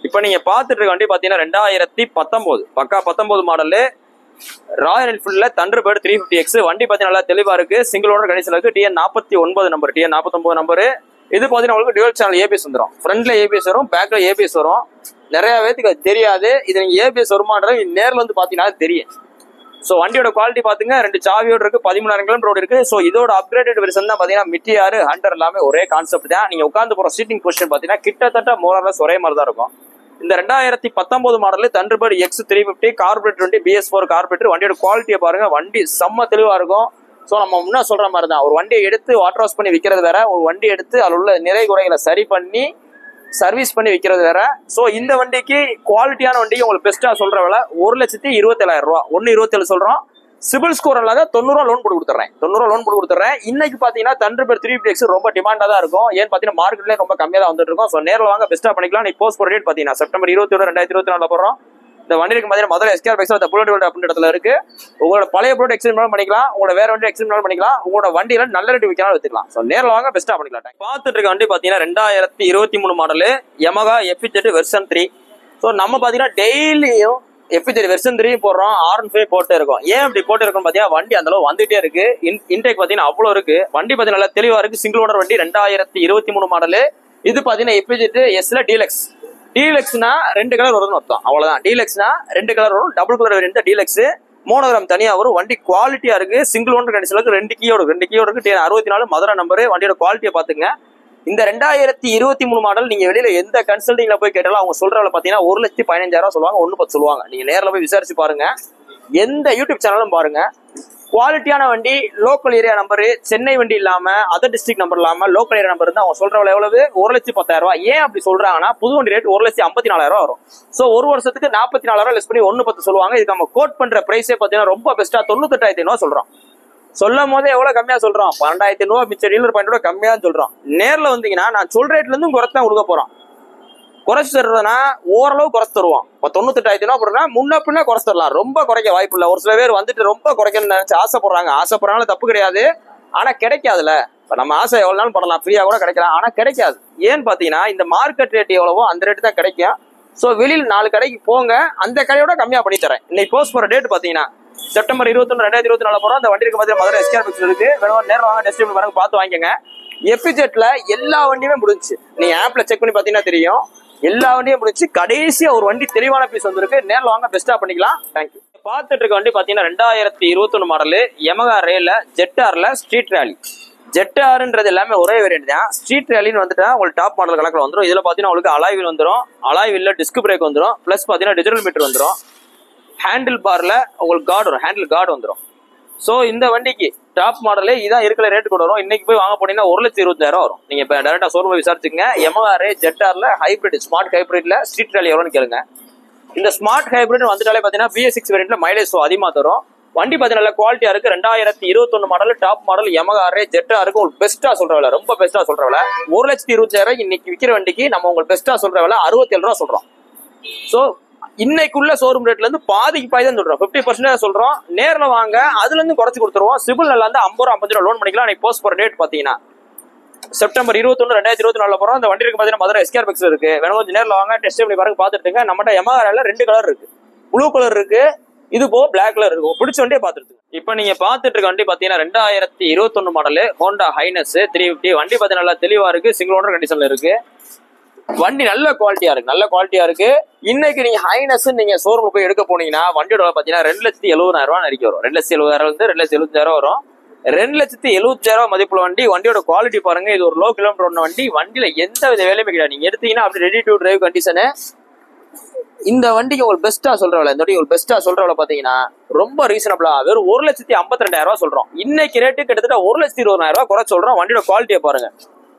இப்போ நீங்க பாத்துட்டு இருக்க வண்டி பாத்தீங்கன்னா 2019 பக்கா 19 மாடலு ராயல் என்ஃபீல்ட்ல தண்டர்பர்ட் 350X. வண்டி பாத்தீங்கன்னா நல்லா தெளிவா இருக்கு. சிங்கிள் ஓனர் கண்டிஷன்ல இருக்கு. TN 49 number, TN 49 number. இது பாத்தீங்கன்னா உங்களுக்கு டுவல் சேனல் ஏபிஎஸ் வந்துடும். ஃப்ரண்ட்ல ஏபிஎஸ் வரும், பேக்ல ஏபிஎஸ் வரும். நிறைய பேருக்கு அது தெரியாது. இது நீங்க ஏபிஎஸ் வருமானது நேர்ல வந்து பாத்தீங்கன்னா தெரியும். ஸோ வண்டியோட குவாலிட்டி பாத்துங்க, 2 சாவியோட இருக்கு, 13,000 கிலோமீட்டர் ரோடு இருக்கு. ஸோ இதோட அப்கிரேடட் வெர்ஷன் தான் பாத்தீங்கன்னா மிட்டியார் ஹண்டர் எல்லாமே ஒரே கான்செப்ட் தான். நீங்க உட்காந்து போற சீட்டிங் பொசிஷன் பாத்தீங்கன்னா கிட்டத்தட்ட மோரலஸ் ஒரே மாதிரி தான் இருக்கும். இந்த 2019 model Thunderbird X 350 corporate 20 BS4 carburettor. வண்டியோட குவாலிட்டியை பாருங்க, வண்டி செம்ம தெளிவா இருக்கும். ஸோ நம்ம முன்ன சொல்ற மாதிரி தான், ஒரு வண்டியை எடுத்து வாட்டர் வாஷ் பண்ணி விற்கிறது வேற, ஒரு வண்டி எடுத்து அதில் உள்ள நிறை குறைகளை சரி பண்ணி சர்வீஸ் பண்ணி விற்கிறது வேற. ஸோ இந்த வண்டிக்கு குவாலிட்டியான வண்டிக்கு உங்களுக்கு பெஸ்டா சொல்ற விலை 1,27,000 ரூபா. 1,27 சொல்றோம். சிபில் ஸ்கோர் இல்லாத 90 ரூபா லோன் போட்டு கொடுத்துறேன். 90 ரூபா லோன் போட்டு கொடுத்துறேன். இன்னைக்கு பாத்தீங்கன்னா தண்டர்பர்ட் 350X ரொம்ப டிமாண்டா தான் இருக்கும். ஏன்னு பாத்தீங்கன்னா மார்க்கெட்லயே ரொம்ப கம்மியா தான் வந்துட்டு இருக்கும். ஸோ நேரில் வாங்க, பெஸ்டா பண்ணிக்கலாம். நீ போஸ்ட் போற டேட் பாத்தீங்கன்னா செப்டம்பர் 21, 2024 போடுறோம். இந்த வண்டிக்கு பாத்தீங்கன்னா முதல்ல எஸ்கேர் பைக்ஸ் அந்த புல்லட் வேல்ட் அப்படின்ற இடத்துல இருக்கு. உங்களோட பழைய புல்லட் எக்ஸ்சேஞ்ச் பண்ணிக்கலாம், உங்களோட வேற வண்டி எக்ஸ்சேஞ்ச் பண்ணிக்கலாம், உங்களோட வண்டியில நல்ல ரேட் விற்கலாம் வச்சுக்கலாம். ஸோ நேரில் வாங்க, பெஸ்டா பண்ணிக்கலாம். பார்த்துட்டு இருக்க வண்டி பாத்தீங்கன்னா 2023 model Yamaha FZ version 3. So நம்ம பாத்தீங்கன்னா டெய்லியும் FZ வெர்ஷன் 3 போடுறோம், R15 போட்டு இருக்கோம். ஏன் இப்படி போட்டு இருக்கோம் பாத்தீங்கன்னா வண்டி அந்த அளவு வந்துட்டே இருக்கு. இன்டேக் பாத்தீங்கன்னா அவ்வளவு இருக்கு. வண்டி பாத்தீங்கன்னா நல்லா தெளிவா இருக்கு. சிங்கிள் ஓனர் வண்டி 2023 மாடல். இது பாத்தீங்கன்னா FZ Sல டீலக்ஸ். டீலக்ஸ்னா 2 கலர் வரும்னு அர்த்தம், அவ்வளவுதான். டீலக்ஸ்னா 2 கலர் வரும். Double colour variant deluxe. Monogram தனியா வரும். வண்டி குவாலிட்டியா இருக்கு. சிங்கிள் ஓனர் கண்டிஷன்ல இருக்கு. 2 கீயோடு இருக்கு. TN 64 Madurai number. வண்டியோட குவாலிட்டியை பாத்துங்க. இந்த 2023 மாடல் நீங்க வெளியில எந்த கன்சல்டிங்ல போய் கேட்டாலும் அவங்க சொல்றவங்க பாத்தீங்கன்னா 1,15,000 சொல்லுவாங்க, 1,10 சொல்லுவாங்க. நீங்க நேரில் போய் விசாரிச்சு பாருங்க, எந்த யூடியூப் சேனலும் பாருங்க. குவாலிட்டியான வண்டி, லோக்கல் ஏரியா நம்பர், சென்னை வண்டி இல்லாம அதர் டிஸ்ட்ரிக்ட் நம்பர் இல்லாம லோக்கல் ஏரியா நம்பர் இருந்தா அவங்க சொல்றவங்க எவ்வளவு 1,10,000 ரூபாய். ஏன் அப்படி சொல்றாங்கன்னா புது வண்டி ரேட் 1,54,000 வரும். சோ ஒரு வருஷத்துக்கு 44,000 லெஸ் பண்ணி 1,10 சொல்லுவாங்க. இதுக்கு நம்ம கோட் பண்ற பிரைஸே பாத்தீங்கன்னா ரொம்ப பெஸ்டா 98,500 சொல்றோம். சொல்லும் போதே எவ்வளவு கம்மியா சொல்றோம், 12,500 மிச்ச டீலர் பாயிண்ட் கம்மியா சொல்றோம். நேர்ல வந்தீங்கன்னா நான் சொல் ரேட்ல இருந்து குறைச்சு தான் கொடுக்க போறோம். குறைச்சு தருறதுனா ஓரளவு குறைச்சு தருவோம். 98,500 போடுறா முன்ன பின்ன குறைச்சு தரலாம். ரொம்ப குறைக்க வாய்ப்பு இல்லை. ஒரு சில பேர் வந்துட்டு ரொம்ப குறைக்கணும்னு நினைச்சு ஆசைப்படுறாங்க தப்பு கிடையாது. ஆனா கிடைக்காதுல. இப்ப நம்ம ஆசை எவ்வளவு நாள் படலாம், ஃப்ரீயா கூட கிடைக்கலாம். ஆனா கிடைக்காது. ஏன்னு பாத்தீங்கன்னா இந்த மார்க்கெட் ரேட் எவ்வளவோ அந்த ரேட் தான் கிடைக்கும். சோ வெளியில் 4 கடைக்கு போங்க, அந்த கடையோட கம்மியா பண்ணி தரேன். இன்னைக்கு போஸ்ட் போற டேட் பாத்தீங்கன்னா செப்டம்பர் 21, 2024 போறோம். அந்த வண்டிக்கு பாத்தீங்கன்னா மதுரை எஸ்கேர் பைக்ஸ் இருக்கு. வேணும் நேரம் வாங்க, டெஸ்ட் பண்ணி பாருங்க, பார்த்து வாங்கிக்கங்க. FZல எல்லா வண்டியுமே முடிஞ்சு. நீங்க ஆப்ல செக் பண்ணி பாத்தீங்கன்னா தெரியும். எல்லா வண்டியும் முடிச்சு கடைசியா ஒரு வண்டி தெளிவான பீஸ் வந்திருக்கு. நேரில் வாங்க, பெஸ்டா பண்ணிக்கலாம். தேங்க்யூ. பார்த்துட்டு இருக்க வண்டி பாத்தீங்கன்னா 2021 மாடல் Yamaha ரேல ஜெட்டார்ல ஸ்ட்ரீட் ரேலி. ஜெட்டார்ன்றது எல்லாமே ஒரே வேரியன்ட் தான். ஸ்ட்ரீட் ரேலின்னு வந்துட்டா உங்களுக்கு டாப் மாடல் கணக்கில் வந்துடும். இதுல பாத்தீங்கன்னா உங்களுக்கு அலாய் வீல் வந்துடும். அலாய் வீல்ல டிஸ்க் பிரேக் வந்துடும். பிளஸ் பாத்தீங்கன்னா டிஜிட்டல் மீட்டர் வந்துடும். ஹேண்டில் பார்ல உங்களுக்கு கார்டு வரும், ஹேண்டில் கார்டு வந்துடும். ஸோ இந்த வண்டிக்கு டாப் மாடலே இதான் இருக்கிற ரேட்டு கூட வரும். இன்னைக்கு போய் வாங்க போனீங்கன்னா 1,20,000 வரும். நீங்க இப்போ டேரக்டா ஷோரூம் விசாரிச்சுங்க. Yamaha ரே ஜெட்டார்ல ஹைபிரிட், ஸ்மார்ட் ஹைபிரிட்ல ஸ்ட்ரீட் ரேலி எவ்வளோன்னு கேளுங்க. இந்த ஸ்மார்ட் ஹைபிரிட் வந்துட்டாலே பாத்தீங்கன்னா BS6 வேரியன்ட்ல மைலேஜ் அதிகமா தரும். வண்டி பாத்தீங்கன்னா குவாலிட்டியா இருக்கு. 2021 மாடல் டாப் மாடல் Yamaha ரே ஜெட்டாருக்கு உங்களுக்கு பெஸ்டா சொல்ற விலை, ரொம்ப பெஸ்டா சொல்ற விலை 1,20,000. இன்னைக்கு விற்கிற வண்டிக்கு நம்ம உங்களுக்கு பெஸ்டா சொல்ற விலை 67 ரூபா சொல்றோம். ஸோ இன்னைக்குள்ள ஷோரூம் ரேட்ல இருந்து பாதிக்கு பாதி தான் சொல்றோம், 50% சொல்றோம். நேரில் வாங்க, அதுல இருந்து குறைச்சு கொடுத்துருவோம். சிபில் நல்லா இருந்து 50 ரூபா 50 ரூபா லோன் பண்ணிக்கலாம். இன்னைக்கு போஸ்ட் போற டேட் பாத்தீங்கன்னா செப்டம்பர் 21, 2024 போறோம். அந்த வண்டிக்கு பாத்தீங்கன்னா மதுரை எஸ்கேர் பைக்ஸ் இருக்கு. வேணும் கொஞ்சம் நேரில் வாங்க, டெஸ்ட் பண்ணி பாருங்க, பாத்துட்டுங்க. நம்மகிட்ட Yamaha ரேல 2 கலர் இருக்கு, ப்ளூ கலர் இருக்கு, இது போக பிளாக் கலர் இருக்கும். பிடிச்ச வண்டியை பாத்துட்டு இப்ப நீங்க பாத்துட்டு இருக்க வண்டி பாத்தீங்கன்னா 2021 மாடல் Honda Highness 350. வண்டி பாத்தீங்கன்னா நல்லா தெளிவா இருக்கு. சிங்கிள் ஓனர் கண்டிஷன்ல இருக்கு. வண்டி நல்ல குவாலிட்டியா இருக்கு. இன்னைக்கு நீங்க ஹைனஸ் நீங்க ஷோரூம்ல போய் எடுக்க போனீங்கன்னா வண்டியோட பாத்தீங்கன்னா 2,70,000 ரூபாய் நெருக்கி வரும். 2,70,000 இருந்து 2,75,000 வரும். 2,70,000 மதிப்புள்ள வண்டி. வண்டியோட குவாலிட்டி பாருங்க. இது ஒரு லோ கிலோமீட்டர் ஒண்ணு வண்டி. வண்டியில எந்த வித வேலையுமே கிடையாது. நீங்க எடுத்தீங்கன்னா அப்படி ரெடி டு டிரைவ் கண்டிஷனு. இந்த வண்டிக்கு உங்களுக்கு பெஸ்டா சொல்ற விலை, இந்த வண்டி உங்களுக்கு பெஸ்டா சொல்ற விலை பாத்தீங்கன்னா ரொம்ப ரீசனபிளா வெறும் 1,52,000 ரூபாய் சொல்றோம். இன்னைக்கு ரேட்டு கிட்டத்தட்ட 1,20,000 ரூபாய் குறை சொல்றோம். வண்டியோட குவாலிட்டியை பாருங்க.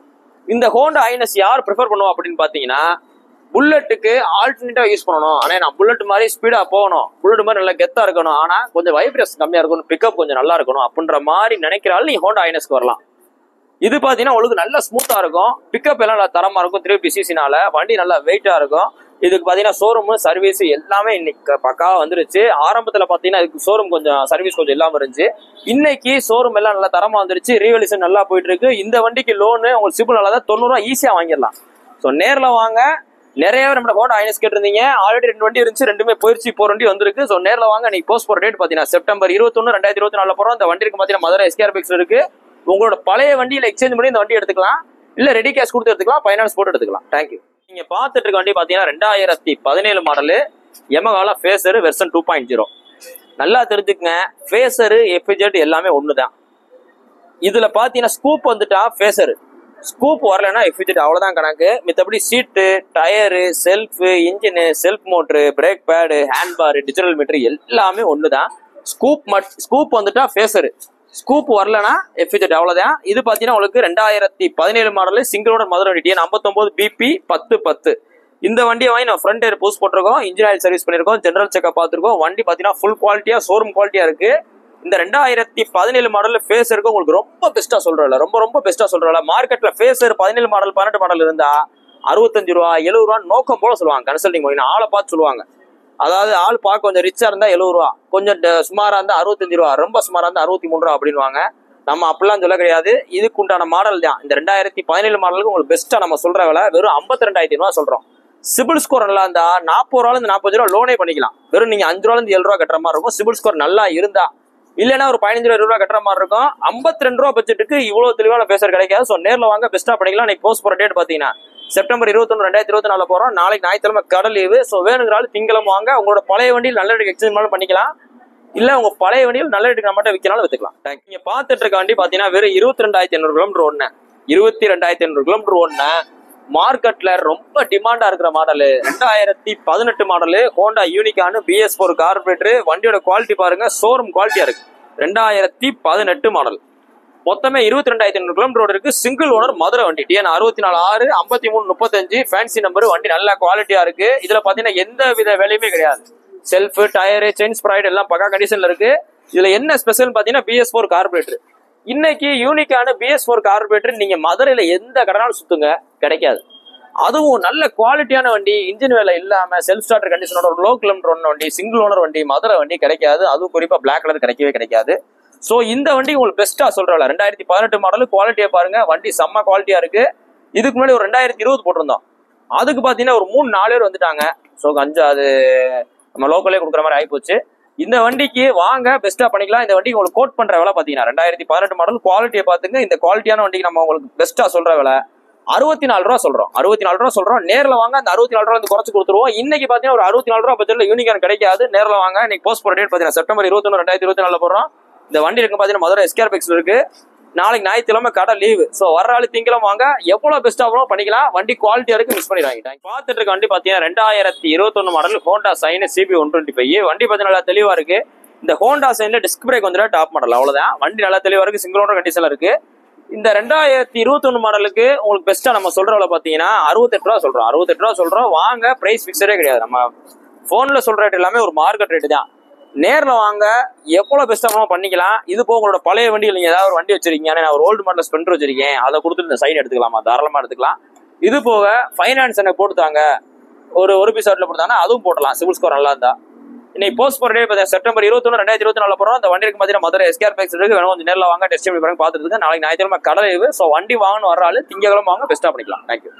இந்த Honda Highness யார் ப்ரிஃபர் பண்ணுவோம் அப்படின்னு பாத்தீங்கன்னா புல்லட்டுக்கு ஆல்டர்னேட்டிவா யூஸ் பண்ணணும். ஆனா நான் புல்லட் மாதிரி ஸ்பீடா போகணும், புல்லட் மாதிரி நல்லா கெத்தா இருக்கணும், ஆனா கொஞ்சம் வைப்ரேஷன் கம்மியா இருக்கணும், பிக்கப் கொஞ்சம் நல்லா இருக்கணும் அப்படின்ற மாதிரி நினைக்கிறாள் நீ Honda Highnessக்கு வரலாம். இது பாத்தீங்கன்னா உங்களுக்கு நல்ல ஸ்மூத்தா இருக்கும். பிக்கப் எல்லாம் நல்லா தரமா இருக்கும். 350cc வண்டி நல்லா வெயிட்டா இருக்கும். இதுக்கு பாத்தீங்கன்னா ஷோரூம் சர்வீஸ் எல்லாமே இன்னைக்கு பக்காவா வந்துருச்சு. ஆரம்பத்துல பாத்தீங்கன்னா இதுக்கு ஷோரூம் கொஞ்சம் சர்வீஸ் கொஞ்சம் இல்லாம இருந்துச்சு. இன்னைக்கு ஷோரூம் எல்லாம் நல்லா தரமா வந்துருச்சு. ரீவல்யூஷன் நல்லா போயிட்டு இருக்கு. இந்த வண்டிக்கு லோனு உங்களுக்கு சிபில் நல்லா தான் 90 ரூபா ஈஸியா வாங்கிடலாம். ஸோ நேரில் வாங்க, நிறைய பேர் நம்ம ஹோண்டா ஐஎன்எஸ் கேட்டிருந்தீங்க. ஆல்ரெடி 2 வண்டி இருந்துச்சு, ரெண்டுமே போயிருச்சு, 4 வண்டி வந்திருக்கு. ஸோ நேரில் வாங்க. இன்னைக்கு போஸ்ட் போற டேட் பார்த்தீங்கன்னா செப்டம்பர் 21, 2024 போறோம். இந்த வண்டி இருக்கு பார்த்தீங்கன்னா மதுரை எஸ்கேஆர் பைக்ஸ் இருக்கு. உங்களோட பழைய வண்டியில எக்ஸ்சேஞ்ச் பண்ணி இந்த வண்டி எடுத்துக்கலாம், இல்ல ரெடி கேஷ் கொடுத்து எடுத்துக்கலாம், ஃபைனான்ஸ் போட்டு எடுத்துக்கலாம். தேங்க்யூ. நீங்க பார்த்துட்டு இருக்க வண்டி பார்த்தீங்கன்னா 2017 மாடலு யமஹால ஃபேசர் வெர்ஷன் 2.0. நல்லா தெரிஞ்சுக்கங்க, ஃபேசரு எஃப்ஜெட் எல்லாமே ஒண்ணுதான். இதுல பாத்தீங்கன்னா ஸ்கூப் வந்துட்டா ஃபேசர், ஸ்கூப் வரலன்னா எஃப்ஜெட், அவ்வளவுதான் கணக்கு. மித்தபடி seat, tyre, self, engine, self motor, brake pad, hand bar, digital meter எல்லாமே ஒண்ணுதான். ஸ்கூப் வந்துட்டா ஃபேசர், ஸ்கூப் வரலன்னா எஃப்ஜெட், அவ்வளவுதான். இது பாத்தீங்கன்னா உங்களுக்கு 2017 மாடல் சிங்கிள் ஓனர் மதுரை வண்டி TN 59 BP 1010. இந்த வண்டியை வாங்கி நான் ஃப்ரண்ட் டயர் போஸ்ட் போட்டிருக்கோம், இன்ஜின் ஆயில் சர்வீஸ் பண்ணிருக்கோம், ஜெனரல் செக்அப் பார்த்துருக்கோம். வண்டி பாத்தீங்கன்னா ஃபுல் குவாலிட்டியா, ஷோரூம் குவாலிட்டியா இருக்கு. இந்த 2017 மாடல் ஃபேசருக்கு உங்களுக்கு ரொம்ப பெஸ்டா சொல்றல, ரொம்ப பெஸ்டா சொல்றல. மார்க்கெட்ல ஃபேசர் 17 மாடல் 18 மாடல் இருந்தா 65 ரூபா 70 ரூபா நோக்கம் போல சொல்லுவாங்க. கன்சல்டிங் போய் ஆளை பார்த்து சொல்லுவாங்க. அதாவது ஆள் பார்க்க கொஞ்சம் ரிச்சா இருந்தா 70 ரூபா, கொஞ்சம் சுமாரா இருந்தா 65 ரூபா, ரொம்ப சுமாரா இருந்தா 63 ரூபா அப்படின்வாங்க. நம்ம அப்படிலாம் சொல்ல கிடையாது. இதுக்கு உண்டான மாடல் தான். இந்த 2017 மாடலுக்கு உங்களுக்கு பெஸ்டா நம்ம சொல்ற விலை வெறும் 52,500 சொல்றோம். சிபில் ஸ்கோர் நல்லா இருந்தா 40 ரூபால இருந்து 40 ரூபா லோனே பண்ணிக்கலாம். வெறும் நீங்க 5 ரூபால இருந்து 7 ரூபா கட்டுற மாதிரி இருக்கும். சிபில் ஸ்கோர் நல்லா இருந்தா, இல்லைன்னா ஒரு 15-20 ரூபா கட்டுற மாதிரி இருக்கும். 52 ரூபா பட்ஜெட்டுக்கு இவ்வளவு தெளிவான ஃபேசர் கிடைக்காது. ஸோ நேரில் வாங்க, பெஸ்ட்டா பண்ணிக்கலாம். இன்னைக்கு போஸ்ட் போற டேட் பாத்தீங்கன்னா செப்டம்பர் 21, 2024 போறோம். நாளைக்கு ஞாயிற்றுக்கிழமை கடை லீவு. ஸோ வேணுங்கிறாலும் திங்கிழமை வாங்க. உங்களோட பழைய வண்டியில் நல்ல ரேட்டுக்கு எக்ஸ்சேஞ்ச் பண்ணாலும் பண்ணிக்கலாம், இல்ல உங்க பழைய வண்டியில் நல்ல ரேட்டுக்கு நம்மகிட்ட விற்கனாலும் வித்துக்கலாம். நீங்க பார்த்துட்டு இருக்க வண்டி பாத்தீங்கன்னா வெறும் 22,500 கிலோமீட்டர் ஒண்ணு, 22,500 கிலோமீட்டர் ஒண்ணு. மார்க்கெட்ல ரொம்ப டிமாண்டா இருக்கிற model 2018 model Honda unicorn BS4 carburettor. வண்டியோட குவாலிட்டி பாருங்க, ஷோரூம் குவாலிட்டியா இருக்கு. 2018 மாடல். மொத்தமே 22,500 கிலோமீட்டர் இருக்கு. சிங்கிள் ஓனர் மதுரை வண்டி TN 64 6 53 35 ஃபேன்சி நம்பர். வண்டி நல்ல குவாலிட்டியா இருக்கு. இதுல பாத்தீங்கன்னா எந்த வித வேலையுமே கிடையாது. செல்ஃப், டயரு, செயின் ஸ்ப்ரைட் எல்லாம் பக்கா கண்டிஷன்ல இருக்கு. இதுல என்ன ஸ்பெஷல் பாத்தீங்கன்னா BS4 கார்பரேட்டர். இன்னைக்கு யூனிக்கான BS4 கார்பரேட்டர் நீங்க மதுரையில எந்த கடனாலும் சுத்துங்க, கிடைக்காது. அதுவும் நல்ல குவாலிட்டியான வண்டி, இன்ஜின் வேலை இல்லாம செல்ஃப் ஸ்டார்டர் கண்டிஷனோட ஒரு லோ கிலோமீட்டர் ஒன்று வண்டி, சிங்கிள் ஓனர் வண்டி மதுரை வண்டி கிடைக்காது. அதுவும் குறிப்பா பிளாக் கலர் கிடைக்கவே கிடைக்காது. சோ இந்த வண்டி உங்களுக்கு பெஸ்டா சொல்றல. 2018 மாடல் குவாலிட்டியை பாருங்க, வண்டி செம்ம குவாலிட்டியா இருக்கு. இதுக்கு முன்னாடி ஒரு 2020 போட்டிருந்தோம், அதுக்கு பாத்தீங்கன்னா ஒரு 3-4 பேர் வந்துட்டாங்க. ஸோ அது நம்ம லோக்கலே கொடுக்குற மாதிரி ஆயிப்போச்சு. இந்த வண்டிக்கு வாங்க, பெஸ்ட்டா பண்ணிக்கலாம். இந்த வண்டிக்கு உங்களுக்கு கோட் பண்ற விலை பாத்தீங்கன்னா 2018 மாடல் குவாலிட்டியை பாத்துங்க. இந்த குவாலிட்டியான வண்டிக்கு நம்ம உங்களுக்கு பெஸ்ட்டா சொல்ற விலை 64 ரூபா சொல்றோம். 64 ரூபா சொல்றோம். நேரில் வாங்க, அந்த 64 ரூபா குறைச்சு கொடுத்துருவோம். இன்னைக்கு பாத்தீங்கன்னா ஒரு 64 ரூபா பட்ஜெட்ல யூனிகான் கிடைக்காது. நேரில் வாங்க. இன்னைக்கு போஸ்ட் போற டேட் பாத்தீங்கன்னா செப்டம்பர் 21, 2024 போடுறோம். இந்த வண்டி இருக்கு பாத்தீங்கன்னா மதுரை எஸ்கேஆர் பைக்ஸ் இருக்கு. நாளைக்கு ஞாயிற்றுக்கிழமை கடை லீவு. ஸோ வர ஆளு திங்கிழமை வாங்க, எவ்வளவு பெஸ்ட்டா பண்ணிக்கலாம். வண்டி குவாலிட்டியா இருக்கு, மிஸ் பண்ணிடுவாங்க. பார்த்துட்டு இருக்க வண்டி பாத்தீங்கன்னா 2021 மாடல் ஹோண்டா சைன் CB 125. வண்டி பாத்தீங்கன்னா நல்லா தெளிவா இருக்கு. இந்த ஹோண்டா சைன்ல டிஸ்க் பிரேக் வந்துட்டு டாப் மாடல், அவ்வளவுதான். வண்டி நல்லா தெளிவா இருக்கு, சிங்கிள் ஓனர் கண்டிஷன்ல இருக்கு. இந்த 2021 மாடலுக்கு உங்களுக்கு பெஸ்ட்டா நம்ம சொல்ற விலை பாத்தீங்கன்னா 68 ரூபா சொல்றோம். 68 ரூபா சொல்றோம். வாங்க, பிரைஸ் பிக்சரே கிடையாது. நம்ம போன்ல சொல்ற ரேட் எல்லாமே ஒரு மார்க்கெட் ரேட்டு தான். நேர்ல வாங்க, எவ்வளவு பெஸ்ட்டா பண்ணிக்கலாம். இது போக உங்களோட பழைய வண்டி, நீங்க ஏதாவது ஒரு வண்டி வச்சிருக்கீங்க, நான் ஒரு ஓல்டு மாடல் ஸ்பெண்டர் வச்சிருக்கேன், அதை கொடுத்துட்டு இந்த சைடு எடுத்துக்கலாமா, தாராளமா எடுத்துக்கலாம். இது போக ஃபைனான்ஸ் எனக்கு போட்டுத்தாங்க, ஒரு பீஸ் அவுட்ல போட்டுத்தாங்கன்னா அதுவும் போடலாம், சிவில் ஸ்கோர் நல்லா இருந்தா. இன்னைக்கு போஸ்ட் போற டேட் செப்டம்பர் 21, 2024 போறோம். அந்த வண்டிக்கு பாத்தீங்கன்னா மதுரை எஸ்கேஆர் பைக்ஸ் இருக்கு. வேணும் கொஞ்சம் நேரில் வாங்க, டெஸ்ட் பண்ணி பாருங்க, பாத்துட்டு. நாளைக்கு ஞாயிற்றுக்கிழமை கடை லீவு. ஸோ வண்டி வாங்கணும் வர ஆளு திங்கக்கிழமை வாங்க, பெஸ்ட்டா பண்ணிக்கலாம். தேங்க்யூ.